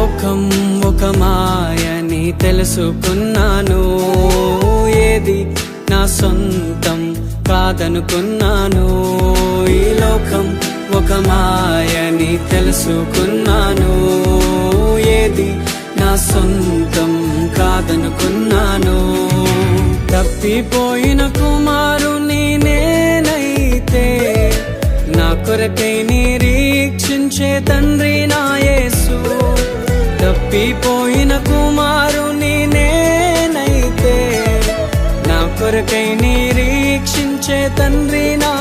లోకం ఒక మాయని తెలుసుకున్నాను, ఏది నా సొంతం కాదనుకున్నాను. ఈ లోకం ఒక మాయని తెలుసుకున్నాను, ఏది నా సొంతం కాదనుకున్నాను. తప్పిపోయిన కుమారుని నేనైతే, నా కొరకై నిరీక్షించే తండ్రి నా యేసు. తప్పిపోయిన కుమారుని నేనైతే, నా కొరకై నిరీక్షించే తండ్రి నా